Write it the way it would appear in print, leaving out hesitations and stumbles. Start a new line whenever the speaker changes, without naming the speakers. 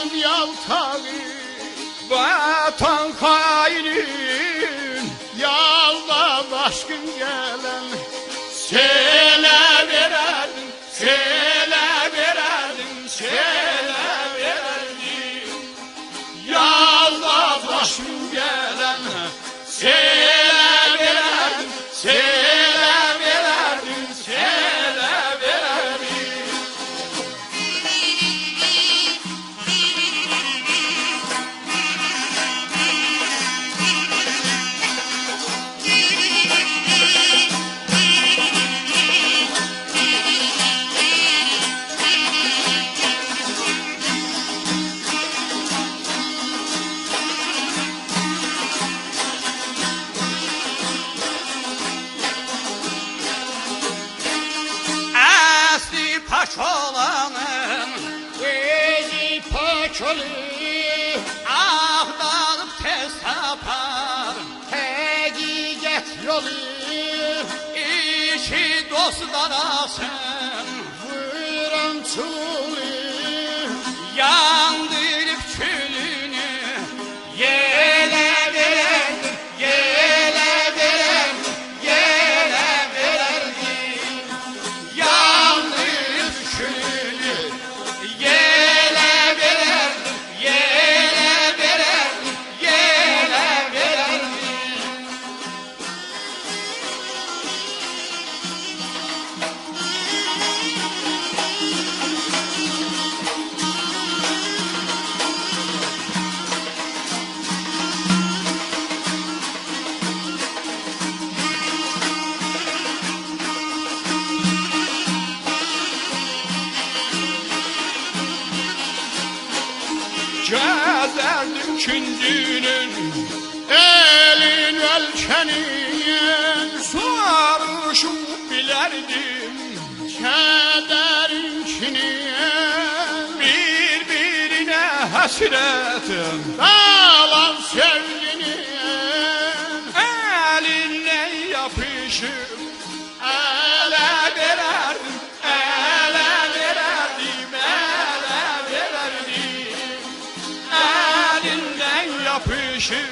Yalın yaltağı vatan hainin, yalda başkın gelen sele vererdin, sele vererdin, sele vererdin. Yalda başkın gelen sele vererdin, sele vererdin, sele vererdin.
Paç olanın
Gözü paç olur,
ahdalıp tez tapar,
hakikat yolu
işi dostlar alsın,
vuran çulu.
yandırıp külünü yele verendir, yele verendir, yele verendir. Yandırıp külünü yele verendir, yele verendir, yele verendir.
Gezerdim kündünün, elin ölçenin, sarışıp bilerdim kederin kinin. Birbirine hasretim dağlan sevginin, elinle yapışıp ele vererdim, ele vererdim, ele vererdim. Elinden yapışır